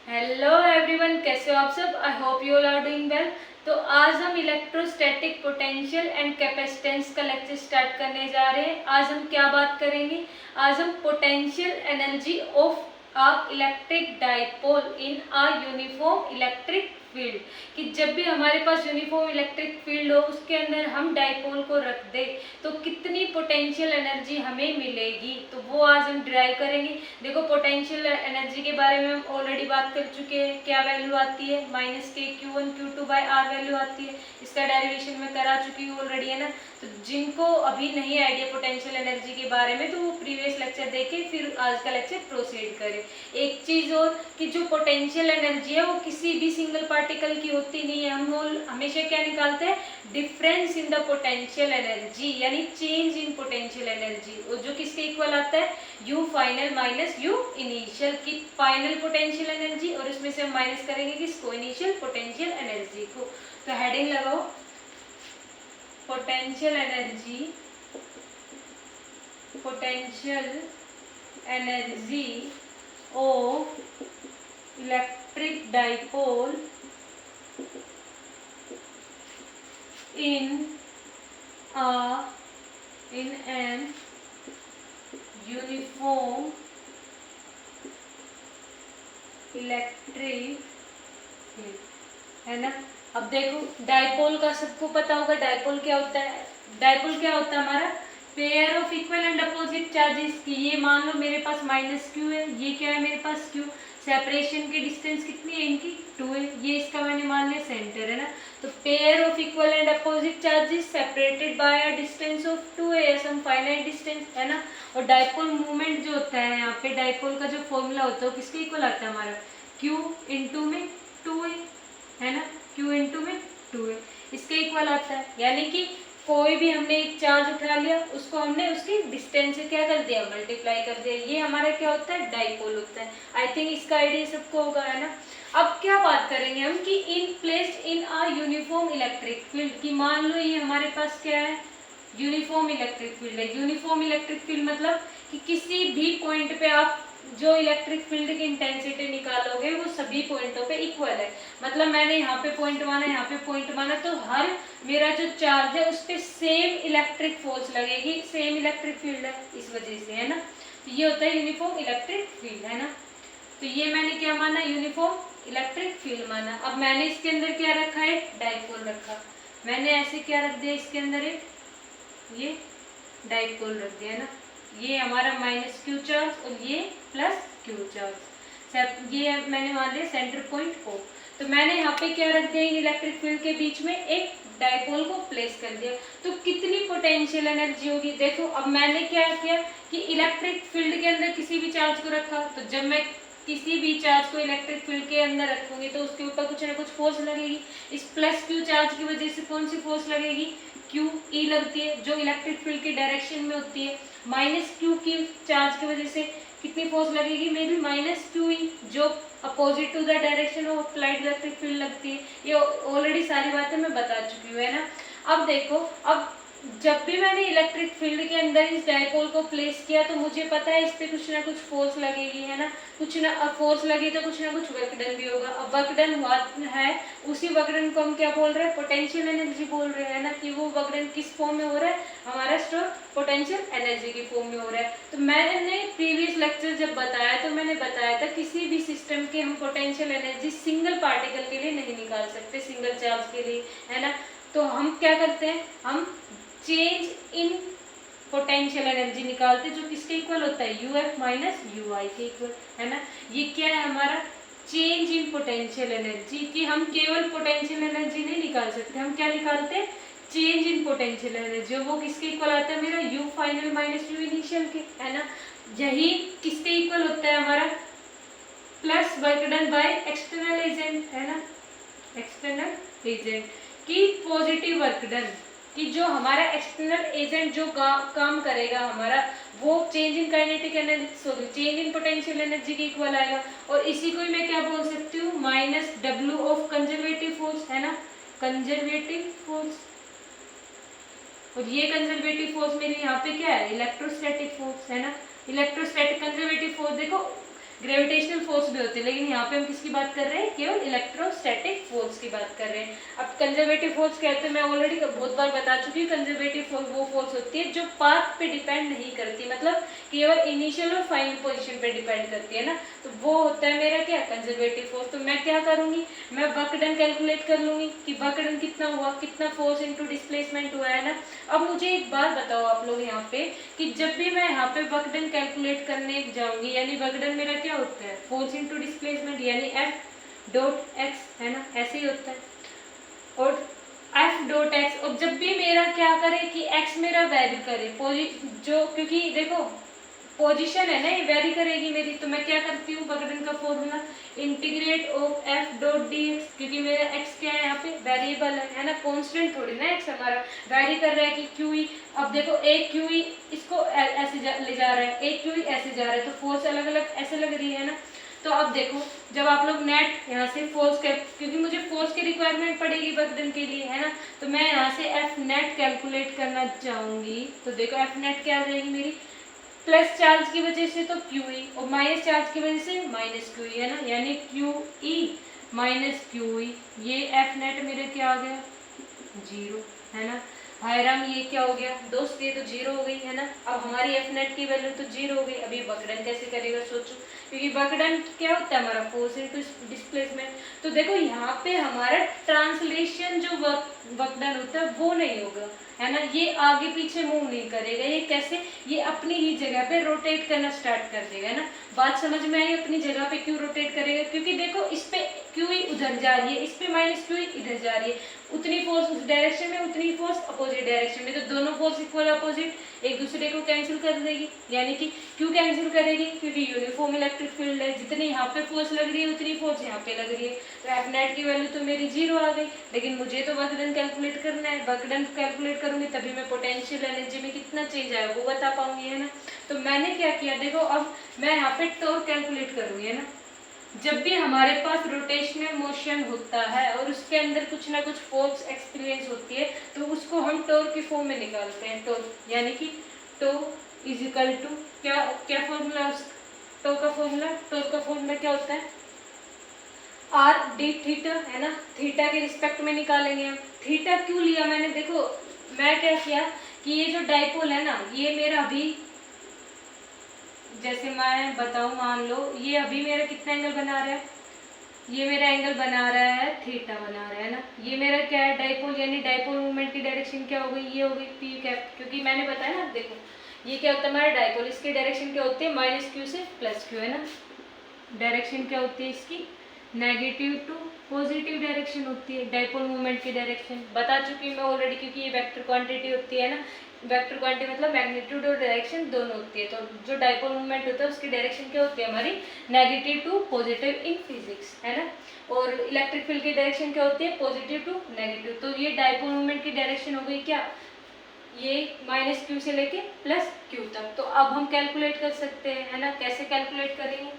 Hello everyone, कैसे हो आप सब। I hope you all are doing well. तो आज हम इलेक्ट्रोस्टैटिक पोटेंशियल एंड कैपेसिटेंस का लेक्चर स्टार्ट करने जा रहे हैं। आज हम क्या बात करेंगे? आज हम potential energy of a electric dipole in a uniform electric field. कि जब भी हमारे पास यूनिफॉर्म इलेक्ट्रिक फील्ड हो, उसके अंदर हम डाइपोल को रख दे तो कितनी पोटेंशियल एनर्जी हमें मिलेगी, तो वो आज हम डिराइव करेंगे। देखो, पोटेंशियल एनर्जी के बारे में हम ऑलरेडी बात कर चुके हैं। क्या वैल्यू आती है? -k Q1 Q2/R वैल्यू आती है। इसका डेरिवेशन में करा चुकी हूँ ऑलरेडी, है ना। तो जिनको अभी नहीं आइडिया पोटेंशियल एनर्जी के बारे में, तो वो प्रीवियस लेक्चर देखे फिर आज का लेक्चर प्रोसीड करें। एक चीज और कि जो पोटेंशियल एनर्जी है वो किसी भी सिंगल पार्टिकल की होती नहीं है। हम हमेशा क्या निकालते हैं? Difference in the potential energy, यानी चेंज इन पोटेंशियल एनर्जी, और जो किसके इक्वल आता है? U final minus U initial की फाइनल पोटेंशियल एनर्जी, और इसमें से हम माइनस करेंगे किसको? इनिशियल पोटेंशियल एनर्जी को। तो हेडिंग लगाओ, potential energy, potential energy of electric dipole in an uniform electric field, है ना। अब देखो, डाइपोल का सबको पता होगा। डाइपोल क्या होता है? डाइपोल क्या होता है हमारा? Pair of equal and opposite charges की। ये मान लो मेरे पास -q है, ये क्या है मेरे पास? q। सेपरेशन की डिस्टेंस कितनी है इनकी? 2 है। ये इसका मैंने मान लिया सेंटर, है ना। तो pair of equal and opposite charges separated by a distance of 2 है, सम फाइनाइट डिस्टेंस, है ना। और डाइपोल मूवमेंट जो होता है यहाँ पे, डाइपोल का जो फॉर्मूला होता है वो किसके इक्वल आता है हमारा? q इंटू में 2 है ना। q इंटू में 2 है, इसके इक्वल आता है। यानी कि कोई भी हमने एक चार्ज उठा लिया, उसको हमने उसकी डिस्टेंस से क्या कर दिया? मल्टीप्लाई कर दिया। ये हमारा क्या होता है? डाइपोल होता है। आई थिंक इसका आइडिया सबको होगा, है ना। अब क्या बात करेंगे हम कि in placed in a uniform electric field की। मान लो ये हमारे पास क्या है? यूनिफॉर्म इलेक्ट्रिक फील्ड है। यूनिफॉर्म इलेक्ट्रिक फील्ड मतलब कि किसी भी पॉइंट पे आप जो इलेक्ट्रिक फील्ड की इंटेंसिटी निकालोगे वो सभी पॉइंटों पे इक्वल है। मतलब मैंने यहाँ पे पॉइंट माना, यहाँ पे पॉइंट माना, तो हर मेरा जो चार्ज है उस पर सेम इलेक्ट्रिक फोर्स लगेगी, सेम इलेक्ट्रिक फील्ड है, इस वजह से, है ना। तो ये होता है यूनिफॉर्म इलेक्ट्रिक फील्ड, है ना। तो ये मैंने क्या माना? यूनिफॉर्म इलेक्ट्रिक फील्ड माना। अब मैंने इसके अंदर क्या रखा है? डाइपोल रखा। मैंने ऐसे क्या रख दिया इसके अंदर? एक ये डाइपोल रख दिया, है ना। ये हमारा -q चार्ज और ये +q चार्ज, ये मैंने मान लिया सेंटर पॉइंट को। तो मैंने यहाँ पे क्या रख दिया? इलेक्ट्रिक फील्ड के बीच में एक डाइपोल को प्लेस कर दिया। तो कितनी पोटेंशियल एनर्जी होगी? देखो, अब मैंने क्या किया कि इलेक्ट्रिक फील्ड के अंदर किसी भी चार्ज को रखा, तो जब मैं किसी भी चार्ज को इलेक्ट्रिक फील्ड के अंदर रखूंगी तो उसके ऊपर कुछ ना कुछ फोर्स लगेगी। इस +q चार्ज की वजह से कौन सी फोर्स लगेगी? q e लगती है, जो इलेक्ट्रिक फील्ड की डायरेक्शन में होती है। -q की चार्ज की वजह से कितनी फोर्स लगेगी? मेरी -qe, जो opposite to the direction of applied electric field लगती है। ये ऑलरेडी सारी बातें मैं बता चुकी हूँ, है ना। अब देखो, अब जब भी मैंने इलेक्ट्रिक फील्ड के अंदर इस डाइपोल को प्लेस किया तो मुझे पता है इस पे कुछ ना कुछ फोर्स लगेगी, है ना। कुछ ना फोर्स लगी तो कुछ ना कुछ वर्क डन भी होगा। अब वर्क डन हुआ है, उसी वर्क डन को हम क्या बोल रहे हैं? पोटेंशियल एनर्जी बोल रहे हैं, ना। कि वो वर्क डन किस फॉर्म में हो रहा है? हमारा स्टोर पोटेंशियल एनर्जी की फॉर्म में हो रहा है। तो मैंने प्रीवियस लेक्चर जब बताया तो मैंने बताया था किसी भी सिस्टम के हम पोटेंशियल एनर्जी सिंगल पार्टिकल के लिए नहीं निकाल सकते, सिंगल चार्ज के लिए, है ना। तो हम क्या करते हैं? हम चेंज इन पोटेंशियल एनर्जी निकालते, जो किसके इक्वल होता है? UF माइनस UI के इक्वल, है ना। ये क्या है हमारा? Change in potential energy. कि हम केवल पोटेंशियल एनर्जी नहीं निकाल सकते, हम क्या निकालते हैं? Change in potential energy. वो किसके इक्वल आता है मेरा? U final minus U initial के, है ना। यही किसके इक्वल होता है हमारा? Plus work done by external agent, है ना। एक्सटर्नल एजेंट की पॉजिटिव वर्क डन, कि जो हमारा एक्सटर्नल एजेंट जो काम करेगा हमारा, वो change in kinetic energy, sorry, change in potential energy के इक्वल आएगा। और इसी को मैं क्या बोल सकती हूँ? -W ऑफ कंजर्वेटिव फोर्स, है ना। कंजर्वेटिव फोर्स, और ये कंजर्वेटिव फोर्स मेरी यहाँ पे क्या है? इलेक्ट्रोस्टैटिक फोर्स, है ना। इलेक्ट्रोस्टैटिक कंजर्वेटिव फोर्स, देखो ग्रेविटेशनल फोर्स भी होते हैं, लेकिन यहाँ पे हम किसकी बात कर रहे हैं, केवल इलेक्ट्रोस्टैटिक फोर्स की बात कर रहे हैं। अब कंजर्वेटिव फोर्स कहते हैं, मैं ऑलरेडी बहुत बार बता चुकी हूँ, कंजर्वेटिव फोर्स वो फोर्स होती है जो पाथ पे डिपेंड नहीं करती, मतलब केवल इनिशियल और फाइनल पोजीशन पे डिपेंड करती है ना, तो वो होता है मेरा क्या, कंजर्वेटिव फोर्स। तो मैं क्या करूंगी, मैं वर्क डन कैलकुलेट कर लूंगी कि वर्क डन कितना हुआ, कितना फोर्स इनटू डिस्प्लेसमेंट हुआ है ना। अब मुझे एक बात बताओ आप लोग यहाँ पे कि जब भी मैं यहाँ पे वर्क डन कैलकुलेट करने जाऊंगी, यानी वर्क डन मेरा क्या होता है, फोर्स इनटू डिस्प्लेसमेंट, यानी F डॉट x है ना, ऐसे ही होता है। और F डॉट x, और जब भी मेरा क्या करे कि x मेरा वैरी करे, जो क्योंकि देखो पोजीशन है ना ये वेरी करेगी मेरी, तो मैं क्या करती हूँ, वर्क डन का formula integrate of F dot dx, क्योंकि मेरा x क्या है यहाँ पे, वेरिएबल है ना, कांस्टेंट थोड़ी ना x हमारा, वेरी कर रहा है कि QE। अब देखो एक QE इसको ऐसे ले जा रहा है, एक QE ऐसे जा रहा है, तो फोर्स अलग अलग ऐसे लग रही है ना। तो अब देखो जब आप लोग नेट यहाँ से फोर्स क्योंकि मुझे फोर्स की रिक्वायरमेंट पड़ेगी वर्क डन के लिए है ना, तो मैं यहाँ से F नेट कैलकुलेट करना चाहूंगी। तो देखो F नेट क्या आ जाएगी मेरी, प्लस चार्ज की वजह से तो QE और माइनस चार्ज की वजह से माइनस QE है ना, यानी QE माइनस QE, ये F नेट मेरे क्या आ गया, 0 है ना। हायराम ये क्या हो गया दोस्त, ये तो 0 हो गई है ना। अब हमारी F नेट की वैल्यू तो 0 हो गई। अभी वर्क डन कैसे करेगा सोचो, क्योंकि वर्क डन क्या होता है हमारा, फोर्स इनटू डिस्प्लेसमेंट। तो देखो यहाँ पे हमारा ट्रांसलेशन जो वर्क डन होता है वो नहीं होगा है ना, ये आगे पीछे मूव नहीं करेगा, ये कैसे, ये अपनी ही जगह पे रोटेट करना स्टार्ट कर देगा है ना। बात समझ में आई, अपनी जगह पे क्यों रोटेट करेगा, क्योंकि देखो इस पे QE उधर जा रही है, इस पे माइनस QE इधर जा रही है, उतनी फोर्स उस डायरेक्शन में, उतनी फोर्स अपोजिट डायरेक्शन में, तो दोनों फोर्स इक्वल अपोजिट एक दूसरे को कैंसिल कर देगी। यानी कि क्यों कैंसिल करेगी, क्योंकि यूनिफॉर्म इलेक्ट्रिक फील्ड है, जितनी यहाँ पे फोर्स लग रही है उतनी फोर्स यहाँ पे लग रही है। तो F नेट की वैल्यू तो मेरी 0 आ गई, लेकिन मुझे तो वर्क डन कैलकुलेट करना है, वर्क डन कैलकुलेट करूंगी तभी मैं पोटेंशियल एनर्जी में कितना चेंज आया वो बता पाऊंगी है ना। तो मैंने क्या किया, देखो अब मैं यहाँ पे टॉर्क कैलकुलेट करूंगी है ना। जब भी हमारे पास रोटेशनल मोशन होता है और उसके अंदर कुछ ना कुछ फोर्स एक्सपीरियंस होती है, तो उसको हम टॉर्क की फॉर्म में निकालते हैं। टॉर्क यानी कि टो इज इक्वल टू क्या फॉर्मूला, टॉर्क का फॉर्मूला क्या होता है, आर डी थीटा है ना, थीटा के रिस्पेक्ट में निकालेंगे हम। थीटा क्यों लिया मैंने, देखो मैं क्या किया कि ये जो डाइपोल है ना, ये मेरा अभी जैसे मैं बताऊं, मान लो ये अभी मेरा कितना एंगल बना रहा है, ये मेरा एंगल बना रहा है थीटा बना रहा है ना। ये मेरा क्या है, डाइपोल, यानी डाइपोल मूवमेंट की डायरेक्शन क्या हो गई, ये हो गई पी कैप, क्योंकि मैंने बताया ना, देखो ये क्या होता है हमारा डाइपोल, इसकी डायरेक्शन क्या होती है, माइनस क्यू से प्लस क्यू है ना। डायरेक्शन क्या होती है इसकी, नेगेटिव टू पॉजिटिव डायरेक्शन होती है डाइपोल मूवमेंट की डायरेक्शन, बता चुकी हूँ मैं ऑलरेडी, क्योंकि ये वेक्टर क्वांटिटी होती है ना। वेक्टर क्वांटिटी मतलब मैग्नीट्यूड और डायरेक्शन दोनों होती है। तो जो डाइपोल मूवमेंट होता है उसकी डायरेक्शन क्या होती है हमारी, negative to positive in physics है ना। और इलेक्ट्रिक फील्ड की डायरेक्शन क्या होती है, पॉजिटिव टू नेगेटिव। तो ये डाइपोल मूवमेंट की डायरेक्शन हो गई क्या, ये माइनस क्यू से लेके प्लस क्यू तक। तो अब हम कैलकुलेट कर सकते हैं है ना, कैसे कैलकुलेट करेंगे,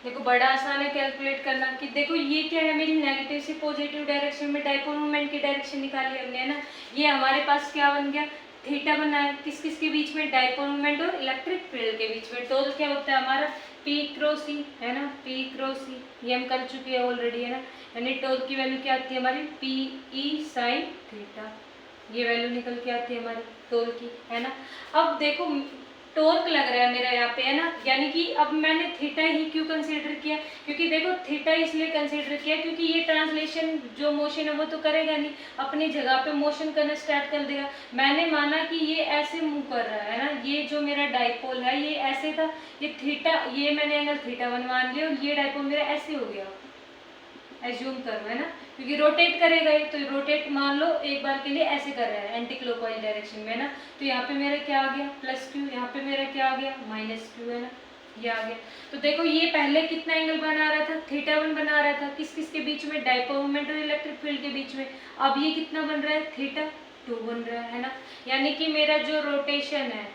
देखो बड़ा आसान है कैलकुलेट करना। कि देखो ये क्या है, मेरी नेगेटिव से पॉजिटिव डायरेक्शन में डाइपोल मूवमेंट की डायरेक्शन निकाली हमने है ना। ये हमारे पास क्या बन गया, थीटा बना है, किस किस के बीच में, डाइपोल मूवमेंट और इलेक्ट्रिक फील्ड के बीच में। तो क्या होता है हमारा P क्रॉस E है ना, P क्रॉस E, ये हम कर चुके हैं ऑलरेडी है ना। यानी टॉर्क की वैल्यू क्या आती है हमारी, PE साइन थीटा, ये वैल्यू निकल के आती है हमारी टॉर्क की है ना। अब देखो टॉर्क लग रहा है मेरा यहाँ पे है ना, यानी कि अब मैंने थीटा ही क्यों कंसीडर किया, क्योंकि देखो थीटा इसलिए कंसीडर किया क्योंकि ये ट्रांसलेशन जो मोशन है वो तो करेगा नहीं, अपनी जगह पे मोशन करना स्टार्ट कर देगा। मैंने माना कि ये ऐसे मूव कर रहा है ना, ये जो मेरा डाइपोल है ये ऐसे था, ये थीटा, ये मैंने एंगल थीटा मान लिया और ये डाइपोल मेरा ऐसे हो गया, एज्यूम करो है ना, क्योंकि रोटेट करेगा ये, तो रोटेट मान लो एक बार के लिए ऐसे कर रहा है एंटी क्लॉकवाइज डायरेक्शन में ना। तो यहाँ पे मेरा क्या आ गया प्लस क्यू, यहाँ पे मेरा क्या आ गया माइनस क्यू है ना, ये आ गया। तो देखो ये पहले कितना एंगल बना रहा था, θ1 बना रहा था, किस किस के बीच में, डाइपोल मोमेंट और इलेक्ट्रिक फील्ड के बीच में। अब ये कितना बन रहा है, θ2 बन रहा है ना। यानी कि मेरा जो रोटेशन है,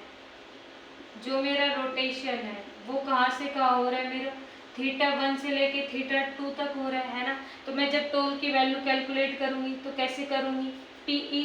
वो कहाँ से कहाँ हो रहा है मेरा, θ1 से लेके θ2 तक हो रहा है ना। तो मैं जब टॉर्क की वैल्यू कैलकुलेट करूंगी तो कैसे करूंगी, PE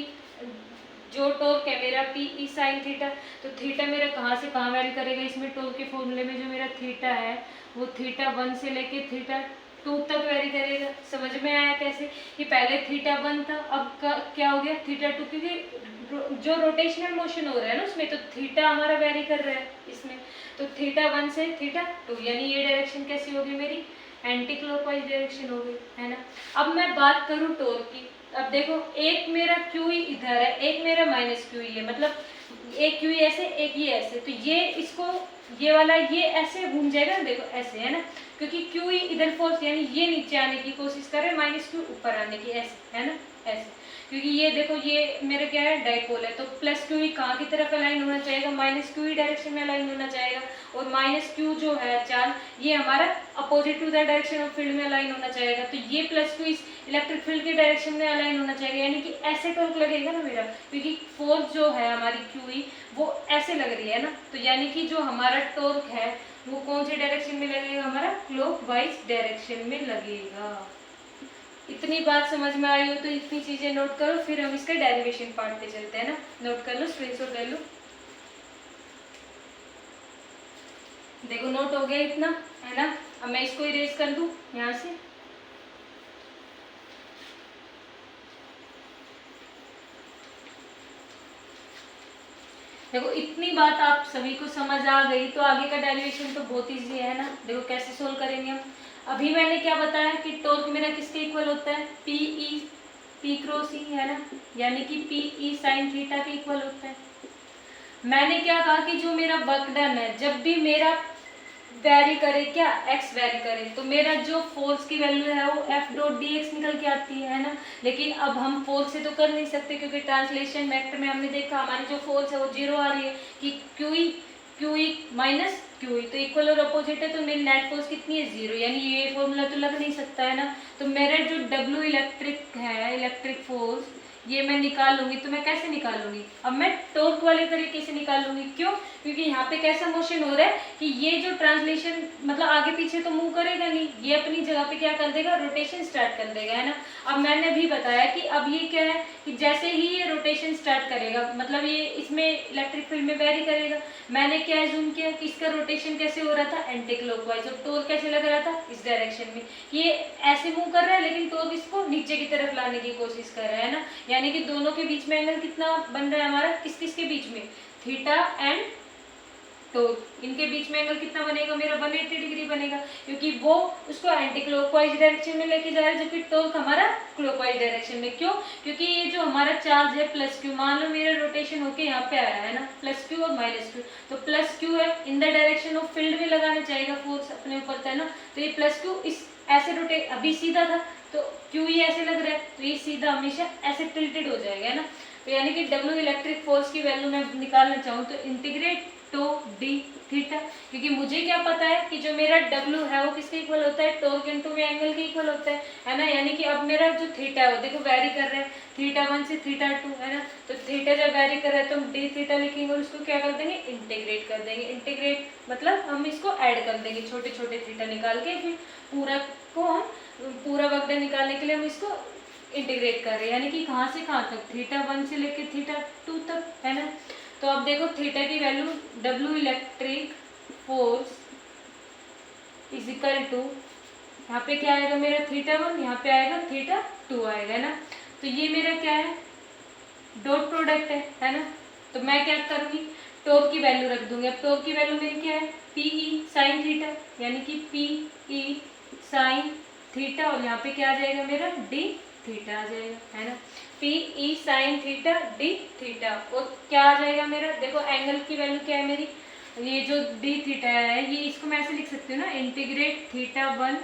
जो टॉर्क है मेरा पी ई साइन थीटा, तो थीटा मेरा कहाँ से कहाँ वैरी करेगा, इसमें टॉर्क के फॉर्मूले में जो मेरा थीटा है वो थीटा 1 से लेके थीटा 2 तक वैरी करेगा। समझ में आया कैसे, कि पहले थीटा 1 था, अब क्या हो गया थीटा 2, क्योंकि जो रोटेशनल मोशन हो रहा है ना उसमें, तो थीटा हमारा वैरी कर रहा है इसमें, तो थीटा 1 से थीटा 2, यानी ये डायरेक्शन कैसी होगी मेरी, एंटी क्लॉकवाइज डायरेक्शन हो गई, है ना। अब मैं बात करूँ टॉर्क की, अब देखो एक मेरा क्यू इधर है, एक मेरा माइनस क्यू है, मतलब एक क्यू ऐसे एक ये ऐसे, तो ये इसको ये वाला ये ऐसे घूम जाएगा, देखो ऐसे, है ना, क्योंकि क्यू इधर फोर्स यानी ये नीचे आने की कोशिश कर रहे हैं, माइनस क्यू ऊपर आने की, ऐसे, है ना, ऐसे, क्योंकि ये देखो ये मेरा क्या है डाइपोल है, तो प्लस क्यू कहाँ की तरफ अलाइन होना चाहेगा, माइनस क्यू डायरेक्शन में अलाइन होना चाहेगा, और माइनस क्यू जो है चार्ज ये हमारा opposite to the direction of field में अलाइन होना चाहेगा, तो ये प्लस क्यू इस इलेक्ट्रिक फील्ड के डायरेक्शन में अलाइन होना चाहिए, यानी कि ऐसे टॉर्क लगेगा ना मेरा, क्योंकि फोर्स जो है हमारी क्यू वो ऐसे लग रही है ना, तो यानी कि जो हमारा टॉर्क है वो कौन से डायरेक्शन में लगेगा, हमारा क्लॉकवाइज डायरेक्शन में लगेगा। इतनी बात समझ में आई हो तो इतनी चीजें नोट करो, फिर हम इसके डेरिवेशन पार्ट पे चलते हैं ना, नोट कर लो, स्क्रीनशॉट ले लो। देखो नोट हो गया इतना, है ना। अब मैं इसको इरेज कर दूं यहाँ से, देखो इतनी बात आप सभी को समझ आ गई, तो आगे का डेरिवेशन तो बहुत ईजी है ना। देखो कैसे सोल्व करेंगे हम, अभी मैंने क्या बताया कि टॉर्क मेरा किसके इक्वल होता है, पी क्रॉस ई, है ना, यानी कि पी ई साइन थीटा के इक्वल होता है। मैंने क्या कहा कि जो मेरा वर्क डन है जब भी मेरा वैरी करे, क्या एक्स वैरी करे, तो मेरा जो फोर्स की वैल्यू है वो एफ डॉट डी एक्स निकल के आती है ना। लेकिन अब हम फोर्स से तो कर नहीं सकते, क्योंकि ट्रांसलेशन वेक्टर में हमने देखा हमारी जो फोर्स है वो जीरो आ रही है, कि क्यू ई माइनस क्यू, तो इक्वल और अपोजिट है, तो मेरी नेट फोर्स कितनी है, जीरो, यानी ये फॉर्मूला तो लग नहीं सकता है ना। तो मेरा जो डब्ल्यू इलेक्ट्रिक है, इलेक्ट्रिक फोर्स, ये मैं निकाल लूंगी, तो मैं कैसे निकाल लूंगी, अब मैं टॉर्क वाले तरीके से निकाल लूंगी। क्यों, क्योंकि यहाँ पे कैसा मोशन हो रहा है कि ये जो ट्रांसलेशन मतलब आगे पीछे तो मूव करेगा नहीं, ये अपनी जगह पे क्या कर देगा, रोटेशन स्टार्ट कर देगा, है ना। अब मैंने भी बताया कि अब ये क्या है कि जैसे ही ये रोटेशन स्टार्ट करेगा, मतलब ये इसमें इलेक्ट्रिक फील्ड में वेरी करेगा, मैंने क्या एज्यूम किया कि इसका रोटेशन कैसे हो रहा था, एंटी क्लॉकवाइज, और टॉर्क कैसे लग रहा था, इस डायरेक्शन में, ये ऐसे मूव कर रहा है लेकिन टॉर्क इसको नीचे की तरफ लाने की कोशिश कर रहा है ना, यानी कि दोनों के बीच में एंगल कितना बन रहा है हमारा, किस किस के बीच में, थीटा एंड टॉर्क, इनके बीच में एंगल कितना बनेगा मेरा, 180 डिग्री बनेगा, क्योंकि वो उसको एंटी क्लॉकवाइज डायरेक्शन में लेके जा रहा है, जबकि टॉर्क हमारा क्लॉकवाइज डायरेक्शन में। क्यों, क्योंकि ये जो हमारा चार्ज है प्लस क्यू, मान लो मेरा रोटेशन होके यहाँ पे आया है ना, प्लस क्यू और माइनस क्यू, तो प्लस क्यू है in the direction of field में लगाना चाहिए फोर्स अपने ऊपर था ना, तो ये प्लस क्यू इस ऐसे रोटेट, अभी सीधा था तो क्यू ही ऐसे लग रहा है, तो ये सीधा हमेशा ऐसे टिल्टेड हो जाएगा, है ना। तो यानी कि डब्ल्यू इलेक्ट्रिक फोर्स की वैल्यू मैं निकालना चाहूँ तो इंटीग्रेट टो डी थीटा, क्योंकि मुझे क्या पता है कि जो मेरा डब्ल्यू है वो किसके इक्वल होता है, टॉर्क इनटू में एंगल के इक्वल होता है ना। यानी कि अब मेरा जो थीटा है वो देखो वेरी कर रहा है, थीटा 1 से थीटा 2, है ना, तो थीटा जब वेरी कर रहा है तो हम डी थीटा लिखेंगे और उसको क्या कर देंगे, इंटीग्रेट कर देंगे। इंटीग्रेट मतलब हम इसको ऐड कर देंगे, छोटे छोटे थीटा निकाल के, फिर पूरा को हम पूरा वक्र निकालने के लिए हम इसको इंटीग्रेट कर रहे हैं, यानी कि कहाँ से कहाँ तक, थीटा 1 से लेकर थीटा 2 तक, है ना। तो अब देखो थीटा की value W electric force is equal to, यहाँ पे क्या आएगा मेरा थीटा 1, यहाँ पे आएगा थीटा 2 आएगा, है ना। तो ये मेरा क्या है, डॉट प्रोडक्ट है ना। तो मैं क्या करूँगी, टॉर्क की वैल्यू रख दूंगी। अब टॉर्क की वैल्यू मेरी क्या है, पी ई साइन थीटा, यानी कि पी ई साइन थीटा, और यहाँ पे क्या आ जाएगा मेरा डी थीटा आ जाएगा, है ना। P E sine theta D theta, और क्या आ जाएगा मेरा, देखो एंगल की वैल्यू क्या है मेरी, ये जो डी थीटा है ये इसको मैं ऐसे लिख सकती हूँ ना, integrate theta 1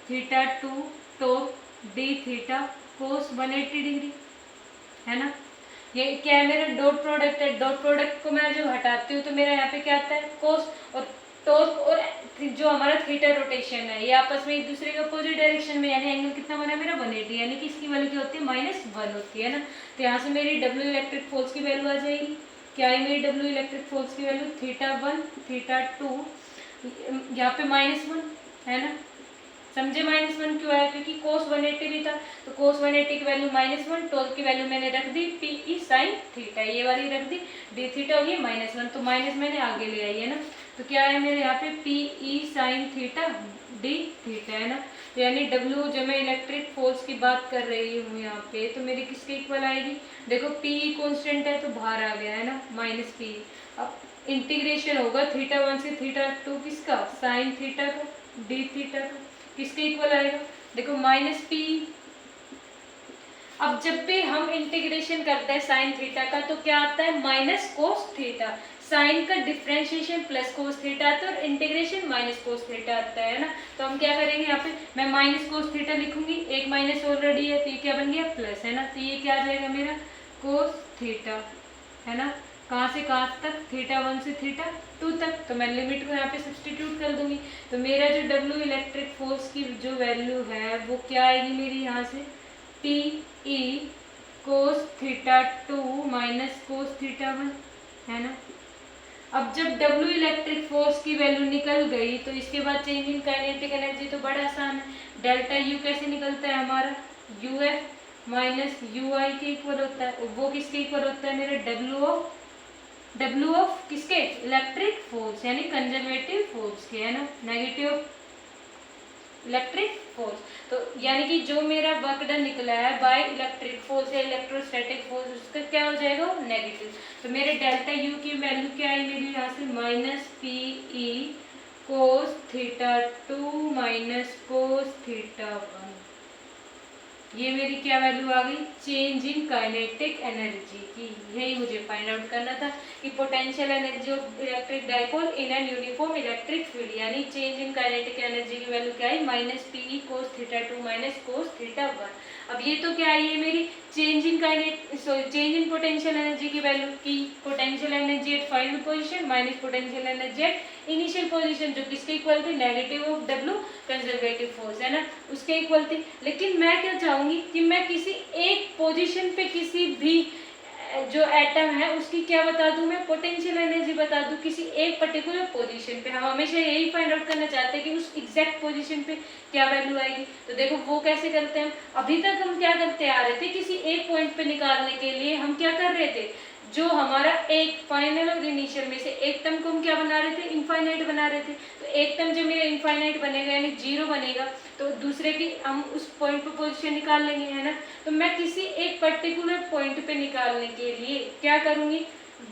theta 2 torque D theta cos 180 degree, है ना। ये क्या है मेरा डॉट प्रोडक्ट है, डॉट प्रोडक्ट को मैं जो हटाती हूँ तो मेरा यहाँ पे क्या आता है कोस, और टॉर्क और जो हमारा थीटा रोटेशन है ये आपस में एक दूसरे के अपोजिट डायरेक्शन में, यानी एंगल कितना बना है मेरा 180, यानी कि इसकी वैल्यू क्या होती है -1 होती है ना। तो यहाँ से मेरी डब्ल्यू इलेक्ट्रिक फोर्स की वैल्यू आ जाएगी, क्या है मेरी डब्ल्यू इलेक्ट्रिक फोर्स की वैल्यू, थीटा 1 थीटा 2, यहाँ पे -1 है ना, समझे -1 क्यों आया, क्योंकि cos 180 भी था, तो cos 180 की वैल्यू -1, टॉर्क की वैल्यू मैंने रख दी PE sin थीटा, ये वाली रख दी, d थीटा हो गई -1, तो माइनस मैंने आगे ले आई है ना, तो क्या है मेरे यहाँ पे PE sin theta d theta है ना, तो यानी W जब मैं इलेक्ट्रिक फोर्स की बात कर रही हूँ यहाँ पे, तो मेरी किसके इक्वल आएगी, देखो PE कॉन्स्टेंट है तो बाहर आ गया है ना, -PE। अब इंटीग्रेशन होगा θ1 से θ2 किसका, साइन थीटा का d थीटा का, किसके इक्वल आएगा, देखो -PE। अब जब भी हम इंटीग्रेशन करते हैं साइन थीटा का तो क्या आता है, माइनस कोस थीटा, साइन का डिफरेंशिएशन प्लस कोस थीटा आता है और इंटीग्रेशन माइनस कोस थीटा आता है ना, तो हम क्या करेंगे यहाँ पे, मैं माइनस कोस थीटा लिखूंगी, एक माइनस ऑलरेडी है तो ये क्या बन गया प्लस है ना, तो ये क्या आ जाएगा मेरा कोस थीटा है ना, कहाँ से कहाँ तक, θ1 से θ2 तक, तो मैं लिमिट को यहाँ पे सब्सटीट्यूट कर दूंगी, तो मेरा जो W इलेक्ट्रिक फोर्स की जो वैल्यू है वो क्या आएगी मेरी यहाँ से, PE cos θ2 माइनस कोस θ1 है ना। अब जब W इलेक्ट्रिक फोर्स की वैल्यू निकल गई तो इसके बाद चेंज इन काइनेटिक एनर्जी तो बड़ा आसान है, डेल्टा U कैसे निकलता है हमारा, UF माइनस UI के इक्वल होता है, वो किसके इक्वल होता है मेरा, W ऑफ किसके, इलेक्ट्रिक फोर्स यानी कंजर्वेटिव फोर्स के है ना, नेगेटिव इलेक्ट्रिक फोर्स, तो यानी कि जो मेरा वर्क डन निकला है बाय इलेक्ट्रिक फोर्स या इलेक्ट्रोस्टैटिक फोर्स उसका क्या हो जाएगा नेगेटिव, तो मेरे डेल्टा U की वैल्यू क्या आई मेरी यहाँ से -PE cos θ2 माइनस कोस θ1, ये मेरी क्या वैल्यू आ गई, चेंज इन काइनेटिक एनर्जी की, यही मुझे फाइंड आउट करना था कि potential energy of electric dipole in N uniform electric field, यानी चेंज इन काइनेटिक एनर्जी की वैल्यू क्या है, -PE cos θ2 माइनस कोस θ1। अब ये तो क्या आई है मेरी चेंज इन पोटेंशियल एनर्जी की वैल्यू की, potential energy at final position minus potential energy at initial position, जो किसके इक्वल थी, negative of W conservative force है ना, उसके इक्वल थी। लेकिन मैं क्या चाहूंगी कि मैं किसी एक पोजीशन पे किसी भी जो एटम है उसकी क्या बता दूं, मैं पोटेंशियल एनर्जी बता दूं किसी एक पर्टिकुलर पोजीशन पे, हम हमेशा यही फाइंड आउट करना चाहते हैं कि उस एग्जैक्ट पोजीशन पे क्या वैल्यू आएगी। तो देखो वो कैसे करते हैं, अभी तक हम क्या करते आ रहे थे, किसी एक पॉइंट पे निकालने के लिए हम क्या कर रहे थे, जो हमारा एक फाइनल और इनिशियल में से एक टर्म को हम क्या बना रहे थे, इनफाइनाइट बना रहे थे, तो एक टर्म जो मेरा इनफाइनाइट बनेगा यानी 0 बनेगा, तो दूसरे की हम उस पॉइंट पे पोजीशन निकाल लेंगे है ना, तो मैं किसी एक पर्टिकुलर पॉइंट पे निकालने के लिए क्या करूंगी,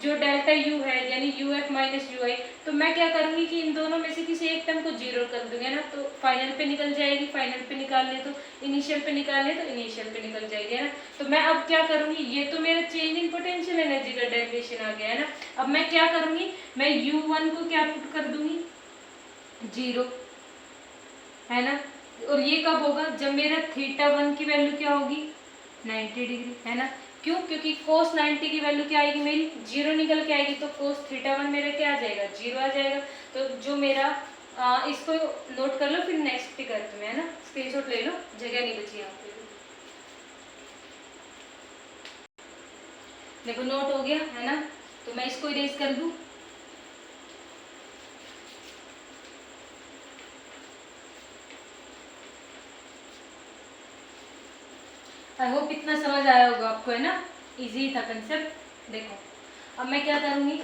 जो डेल्टा U है यानी UF माइनस UI, तो मैं क्या करूंगी कि इन दोनों में से किसी एक टर्म को 0 कर दूंगी ना, तो फाइनल पे निकल जाएगी, फाइनल पे निकाल ले तो इनिशियल पे निकाल ले तो इनिशियल पे निकल जाएगी है ना। तो मैं अब क्या करूंगी, ये तो मेरा चेंज इन पोटेंशियल एनर्जी का डेफिनेशन आ गया है ना, अब मैं क्या करूंगी, मैं U1 को क्या पुट कर दूंगी 0 है ना, और ये कब होगा, जब मेरा θ1 की वैल्यू क्या होगी 90 डिग्री है ना, क्यों, क्योंकि cos 90 की वैल्यू क्या आएगी मेरी 0 निकल के आएगी, तो cos θ1 मेरा क्या आ जाएगा 0 आ जाएगा। तो जो मेरा इसको नोट कर लो, फिर नेक्स्ट पे करते हैं है ना, स्क्रीनशॉट ले लो, जगह नहीं बची यहाँ पे, देखो नोट हो गया है ना, तो मैं इसको इरेज कर दूं, आई होप इतना समझ आया होगा आपको है ना, इजी था कंसेप्ट। देखो अब मैं क्या करूंगी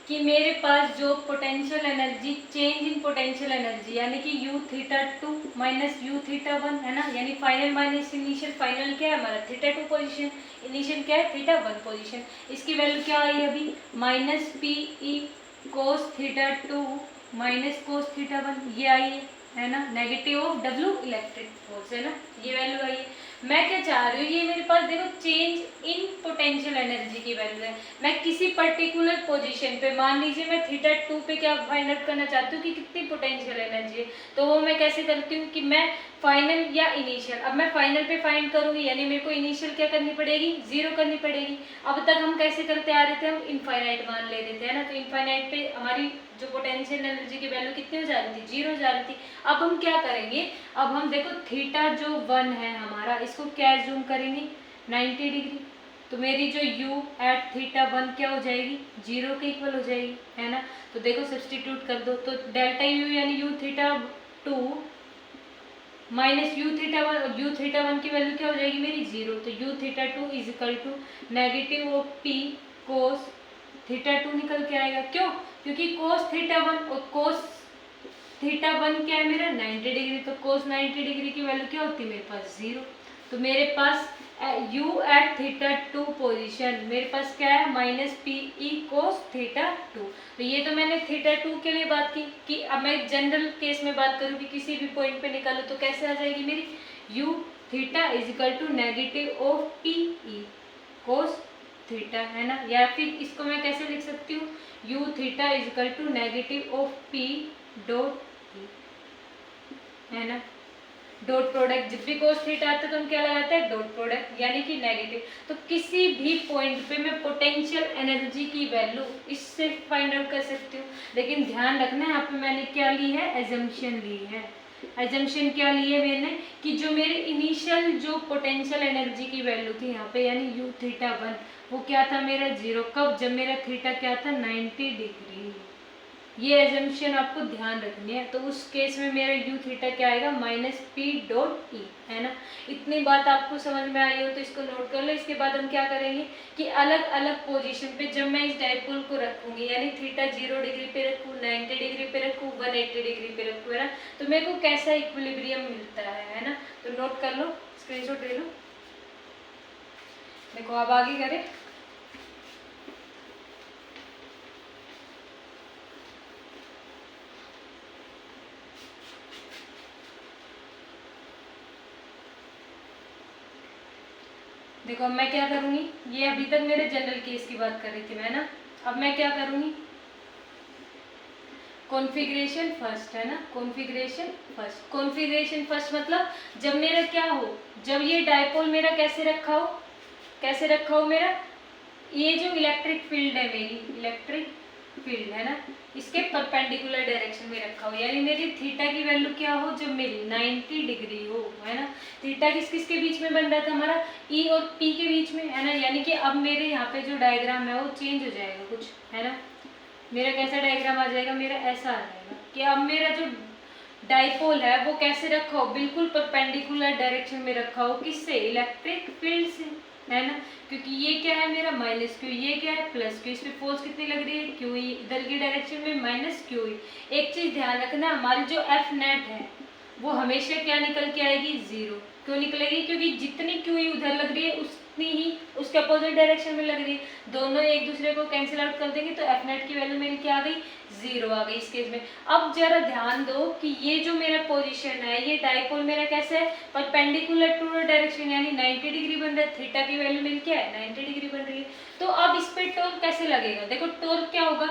कि मेरे पास जो potential energy, change in potential energy यानी कि U θ2 माइनस U θ1 है ना, यानी फाइनल माइनस इनिशियल, फाइनल क्या है हमारा θ2 पोजीशन, इनिशियल क्या है θ1 पोजीशन, इसकी वैल्यू क्या आई अभी -PE cos θ2 माइनस कोस θ1, ये आई है ना, negative of W electric force है ना, ये वैल्यू आई है। मैं क्या चाह रही हूँ, ये मेरे पास देखो चेंज इन पोटेंशियल एनर्जी की वैल्यू है, मैं किसी पर्टिकुलर पोजीशन पे, मान लीजिए मैं θ2 पे क्या फाइंड आउट करना चाहती हूँ कि कितनी पोटेंशियल एनर्जी है, तो वो मैं कैसे करती हूँ कि मैं फाइनल या इनिशियल, अब मैं फाइनल पे फाइंड करूंगी यानी मेरे को इनिशियल क्या करनी पड़ेगी 0 करनी पड़ेगी। अब तक हम कैसे करते आ रहे थे, हम इनफाइनाइट मान ले रहे थे है ना, तो इनफाइनाइट पे हमारी जो पोटेंशियल एनर्जी की वैल्यू कितनी हो जा रही थी 0 हो जा रही थी। अब हम क्या करेंगे, अब हम देखो थीटा जो 1 है हमारा, इसको क्या जूम करेंगे 90 डिग्री, तो मेरी जो U एट θ1 क्या हो जाएगी 0 के इक्वल हो जाएगी है ना, तो देखो सब्सटीट्यूट कर दो, तो डेल्टा U यानी U θ2 minus U theta one की वैल्यू क्या हो जाएगी मेरी 0। तो U theta two is equal to negative of P cos theta two निकल के आएगा। क्यों? क्योंकि कोस थीटा वन और कोस थीटा वन क्या है मेरा 90 डिग्री, तो कोस 90 डिग्री की वैल्यू क्या होती है मेरे पास 0। तो मेरे पास u at theta two position मेरे पास क्या है minus P E cos theta two. तो ये तो मैंने थीटा टू के लिए बात की कि अब मैं जनरल केस में बात करूँ कि किसी भी पॉइंट पे निकालूँ तो कैसे आ जाएगी मेरी u theta is equal to negative of P E cos theta, है ना। या फिर इसको मैं कैसे लिख सकती हूँ u theta is equal to negative of P dot E, है ना। डॉट प्रोडक्ट जब भी कोस थीटा आता है तो हम क्या लगाते हैं डॉट प्रोडक्ट यानी कि नेगेटिव। तो किसी भी पॉइंट पे मैं पोटेंशियल एनर्जी की वैल्यू इससे फाइंड आउट कर सकती हूँ। लेकिन ध्यान रखना है यहाँ पे मैंने क्या ली है एजम्पशन ली है। एजम्पशन क्या ली है मैंने कि जो मेरे इनिशियल जो पोटेंशियल एनर्जी की वैल्यू थी यहाँ पे यानी यू थीटा वन वो क्या था मेरा 0। कब? जब मेरा थीटा क्या था 90 डिग्री। ये एजम्पशन आपको ध्यान रखनी है। तो उस केस में मेरा यू थीटा क्या आएगा माइनस पी डॉट ई, है ना। इतनी बात आपको समझ में आई हो तो इसको नोट कर लो। इसके बाद हम क्या करेंगे कि अलग अलग पोजीशन पे जब मैं इस डाइपोल को रखूंगी यानी थीटा 0 डिग्री पे रखूँ 90 डिग्री पे रखूँ 180 डिग्री पे रखूँ, है ना, तो मेरे को कैसा इक्विलिब्रियम मिलता है ना। तो नोट कर लो, स्क्रीनशॉट ले लो। देखो अब आगे करें। देखो अब मैं क्या करूंगी, ये अभी तक मेरे जनरल केस की बात कर रही थी मैं ना। अब मैं क्या करूंगी कॉन्फ़िगरेशन फर्स्ट, है ना। कॉन्फ़िगरेशन फर्स्ट मतलब जब मेरा क्या हो, जब ये डाइपोल मेरा कैसे रखा हो मेरा ये जो इलेक्ट्रिक फील्ड है मेरी इलेक्ट्रिक फील्ड, है ना, इसके परपेंडिकुलर डायरेक्शन में रखा हो यानी मेरी थीटा की वैल्यू क्या हो जब मेरी 90 डिग्री हो, है ना। थीटा किस किस के बीच में बन रहा था हमारा ई और पी के बीच में, है ना। यानी कि अब मेरे यहाँ पे जो डायग्राम है वो चेंज हो जाएगा कुछ, है ना। मेरा कैसा डायग्राम आ जाएगा मेरा ऐसा आ जाएगा कि अब मेरा जो डाइपोल है वो कैसे रखा हो बिल्कुल परपेंडिकुलर डायरेक्शन में रखा हो किससे इलेक्ट्रिक फील्ड से, है ना। क्योंकि ये क्या है मेरा माइनस क्यू, ये क्या है प्लस क्यू, इस पे फोर्स कितनी लग रही है क्यू ई, इधर की डायरेक्शन में माइनस क्यू ई। एक चीज ध्यान रखना हमारी जो एफ नेट है वो हमेशा क्या निकल के आएगी 0। क्यों निकलेगी? क्योंकि जितनी क्यू ई उधर लग रही है उतनी ही उसके अपोजिट डायरेक्शन में लग रही है, दोनों एक दूसरे को कैंसिल आउट कर देंगे तो एफ नेट की वैल्यू मेरी क्या आ गई 0 आ गई इस केस में। अब जरा ध्यान दो कि ये जो मेरा पोजीशन है ये डाइपोल मेरा कैसा है परपेंडिकुलर टू डायरेक्शन यानी 90 डिग्री बन रहा है, थीटा की वैल्यू मेरी क्या है 90 डिग्री बन रही है। तो अब इस पे टॉर्क कैसे लगेगा? देखो टॉर्क क्या होगा,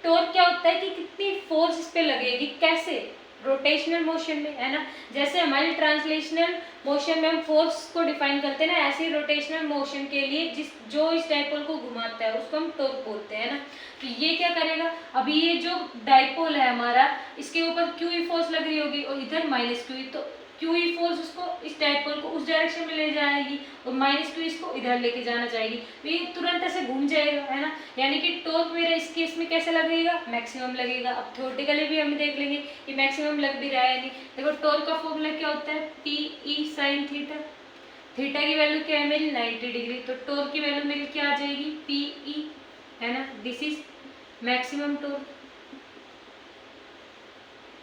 टॉर्क क्या होता है कि कितनी फोर्स इस पे लगेगी, कैसे रोटेशनल मोशन में, है ना। जैसे हमारी ट्रांसलेशनल मोशन में हम फोर्स को डिफाइन करते हैं ना, ऐसे ही रोटेशनल मोशन के लिए जो इस डाइपोल को घुमाता है उसको हम टॉर्क बोलते हैं ना। तो ये क्या करेगा, अभी ये जो डाइपोल है हमारा इसके ऊपर क्यू ई फोर्स लग रही होगी और इधर माइनस क्यू ई, तो क्यू ई फोर्स उसको इस डाइपोल को उस डायरेक्शन में ले जाएगी और माइनस क्यू इसको इधर लेके जाना चाहिए, तो ये तुरंत ऐसे घूम जाएगा, है ना। यानी कि टॉर्क मेरा इस केस में कैसे लगेगा मैक्सिमम लगेगा। अब थ्योरेटिकली भी हम देख लेंगे कि मैक्सिमम लग भी रहा है नहीं। देखो टॉर्क का फॉर्मूला क्या होता है P E sine theta, theta की वैल्यू क्या है मेरी 90 डिग्री, तो टॉर्क की वैल्यू मेरी क्या आ जाएगी पी ई, है ना। This is maximum torque.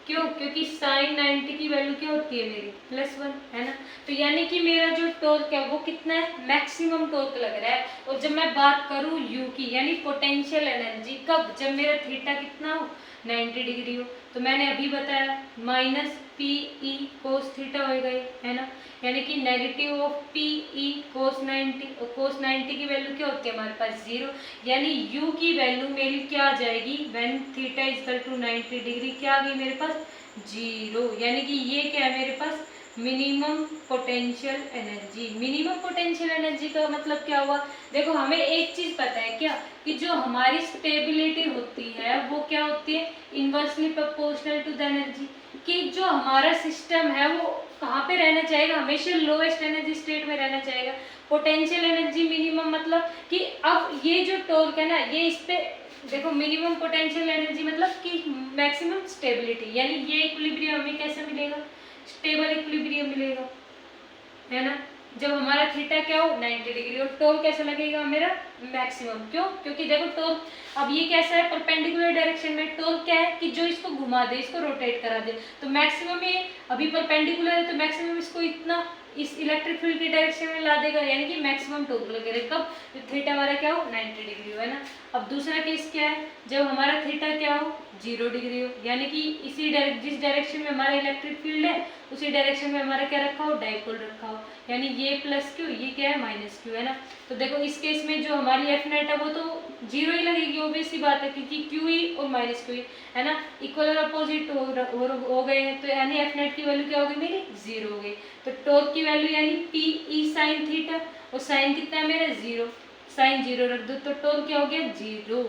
क्यों? क्योंकि साइन 90 की वैल्यू क्या होती है मेरी +1, है ना। तो यानी कि मेरा जो टॉर्क है वो कितना है मैक्सिमम टॉर्क लग रहा है। और जब मैं बात करूँ यू की यानी पोटेंशियल एनर्जी कब, जब मेरा थीटा कितना हो 90 डिग्री हो, तो मैंने अभी बताया minus P E cos theta हो गए, है ना। यानी कि नेगेटिव ऑफ पी ई कोस 90, और कोस 90 की वैल्यू क्या होती है हमारे पास 0, यानी u की वैल्यू मेरी क्या आ जाएगी when theta is equal to 90 degree क्या आ गई मेरे पास 0। यानी कि ये क्या है मेरे पास minimum potential energy. Minimum potential energy का मतलब क्या हुआ, देखो हमें एक चीज पता है क्या कि जो हमारी स्टेबिलिटी होती है वो क्या होती है inversely proportional to the energy, कि जो हमारा सिस्टम है वो कहाँ पे रहना चाहेगा हमेशा लोएस्ट एनर्जी स्टेट में रहना चाहेगा। पोटेंशियल एनर्जी मिनिमम मतलब कि अब ये जो टॉर्क है ना ये इस पे देखो मिनिमम पोटेंशियल एनर्जी मतलब कि मैक्सिमम स्टेबिलिटी, यानी ये इक्विलिब्रियम हमें कैसे मिलेगा स्टेबल इक्विलिब्रियम मिलेगा, है ना। जब हमारा थीटा क्या हो 90 डिग्री, और टॉर्क कैसा लगेगा मेरा मैक्सिमम। क्यों? क्योंकि देखो टॉर्क अब ये कैसा है परपेंडिकुलर डायरेक्शन में, टॉर्क क्या है कि जो इसको घुमा दे, इसको रोटेट करा दे। तो मैक्सिमम ये अभी परपेंडिकुलर है तो मैक्सिमम इसको इतना इस इलेक्ट्रिक फील्ड की डायरेक्शन में ला देगा, यानी कि मैक्सिमम टॉर्क लगेगा कब, तो थीटा हमारा क्या हो 90 डिग्री हो, है ना। अब दूसरा केस क्या है, जब हमारा थीटा क्या हो 0 डिग्री हो, यानी कि इसी जिस डायरेक्शन में हमारा इलेक्ट्रिक फील्ड है उसी डायरेक्शन में हमारा क्या रखा हो डाइपोल रखा हो, यानी ये प्लस क्यू ये क्या है माइनस क्यू, है ना। तो देखो इस केस में जो हमारी एफ नेट है वो तो 0 ही लगेगी, ऑब्वियस सी बात है, क्योंकि क्यू ही और माइनस क्यू ही, है ना, इक्वल और अपोजिट हो गए हैं, तो यानी एफ नेट की वैल्यू क्या हो गई मेरी 0 हो गई। तो टॉर्क की वैल्यू यानी पी ई साइन थीटा, और साइन कितना है मेरा 0, साइन 0 रख दो तो टॉर्क क्या हो गया 0।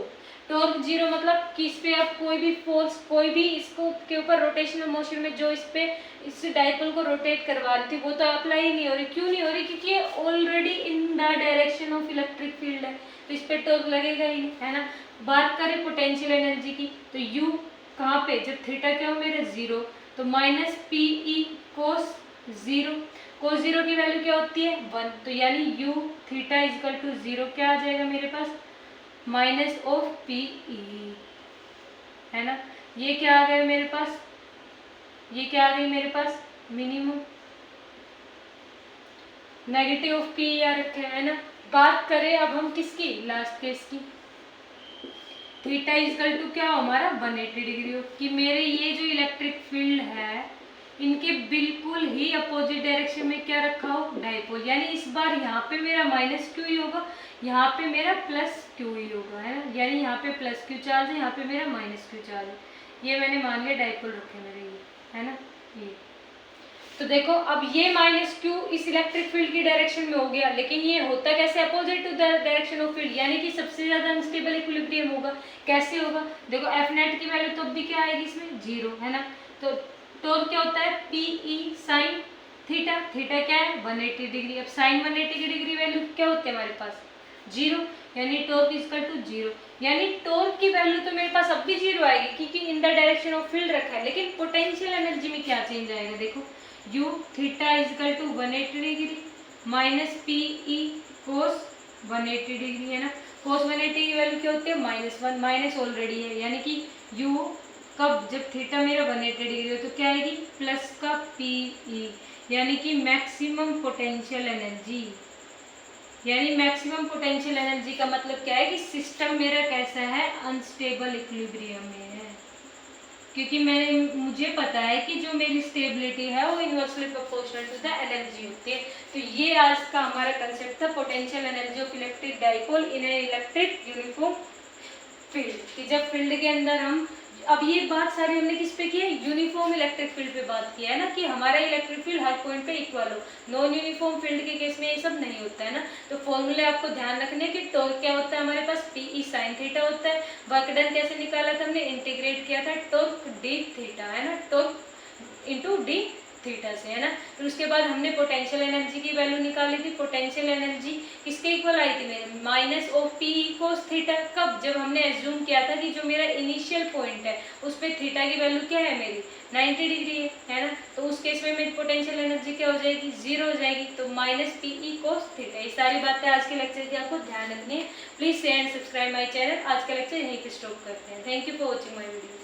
टॉर्क 0 मतलब कि इस पे आप कोई भी फोर्स, कोई भी इसको के ऊपर रोटेशनल मोशन में जो इस पे इस डाइपोल को रोटेट करवा रही थी वो तो अप्लाई ही नहीं हो रही। क्यों नहीं हो रही? क्योंकि ये already in the direction of electric field है, तो इस पे टॉर्क लगेगा ही नहीं, है ना। बात करें पोटेंशियल एनर्जी की, तो यू कहाँ पे, जब थीटा क्या हो मेरे 0, तो माइनस पी ई कोस 0, कोस 0 की वैल्यू क्या होती है 1, तो यानी यू थीटा इजकल टू 0 क्या आ जाएगा मेरे पास माइनस ऑफ पी ई, है ना। ये क्या आ गया मेरे पास, ये क्या आ गई मेरे पास मिनिमम नेगेटिव ऑफ पी आ रखे, है ना। बात करें अब हम किसकी, लास्ट केस की, थीटा इजकल टू क्या हो हमारा 180 डिग्री हो, कि मेरे ये जो इलेक्ट्रिक फील्ड है इनके बिल्कुल ही अपोजिट डायरेक्शन में क्या रखा हो डाइपोल, यानी इस बार यहाँ पे मेरा माइनस क्यू ही होगा, यहाँ पे मेरा प्लस क्यू ही होगा, है ना। यानी यहाँ पे प्लस क्यू चार्ज है, यहाँ पे मेरा माइनस क्यू चार्ज है, ये मैंने मान लिया डाइपोल रखे मेरे ये, है ना। ये तो देखो अब ये माइनस क्यू इस इलेक्ट्रिक फील्ड की डायरेक्शन में हो गया, लेकिन ये होता कैसे opposite to the direction of field, यानी कि सबसे ज्यादा अनस्टेबल इक्विलिब्रियम होगा। कैसे होगा, देखो एफ नेट की वैल्यू तो भी क्या आएगी इसमें 0, है ना। तो टॉर्क क्या होता है P E sine theta, theta क्या है 180 डिग्री। अब साइन 180 डिग्री वैल्यू क्या होती है हमारे पास 0, यानी टॉर्क इजकल टू 0, यानी टॉर्क की वैल्यू तो मेरे पास अब भी 0 आएगी क्योंकि in the direction of field रखा है, लेकिन पोटेंशियल एनर्जी में क्या चेंज आएगा, देखो u theta is equal to 180 degree minus P E cos 180 degree, है ना। कोस 180 की वैल्यू क्या होती है -1, माइनस ऑलरेडी है, यानी कि u कब, जब थीटा मेरा 180 डिग्री हो तो क्या आएगी प्लस का पी ई, यानी कि मैक्सिमम पोटेंशियल एनर्जी। यानी मैक्सिमम पोटेंशियल एनर्जी का मतलब क्या है कि सिस्टम मेरा कैसा है अनस्टेबल इक्विलिब्रियम में है, क्योंकि मुझे पता है कि जो मेरी स्टेबिलिटी है वो inversely proportional to the energy होती है। तो ये आज का हमारा कंसेप्ट था potential energy of electric dipole in an electric uniform field, कि जब फील्ड के अंदर हम, अब ये बात सारी हमने किस पे की है यूनिफॉर्म इलेक्ट्रिक फील्ड पे बात की है ना, कि हमारा इलेक्ट्रिक फील्ड हर पॉइंट पे इक्वल हो। नॉन यूनिफॉर्म फील्ड के केस में ये सब नहीं होता है ना। तो फॉर्मूले आपको ध्यान रखने कि टॉर्क क्या होता है हमारे पास पी ई साइन थीटा होता है। वर्क डन कैसे निकाला था हमने, इंटीग्रेट किया था टॉर्क डी थीटा, है ना, टॉर्क इंटू डी थीटा से, है ना। फिर उसके बाद हमने पोटेंशियल एनर्जी की वैल्यू निकाली थी। पोटेंशियल एनर्जी किसके इक्वल आई थी मेरे minus of P cos theta, कब, जब हमने एज्यूम किया था कि जो मेरा इनिशियल पॉइंट है उस पर थीटा की वैल्यू क्या है मेरी 90 डिग्री है ना। तो उस केस में मेरी पोटेंशियल एनर्जी क्या हो जाएगी 0 हो जाएगी, तो minus P E cos theta. ये सारी बातें आज के लेक्चर की आपको ध्यान रखनी है। Please share and subscribe my channel. आज का लेक्चर यहीं पे स्टॉप करते हैं। Thank you for watching my video.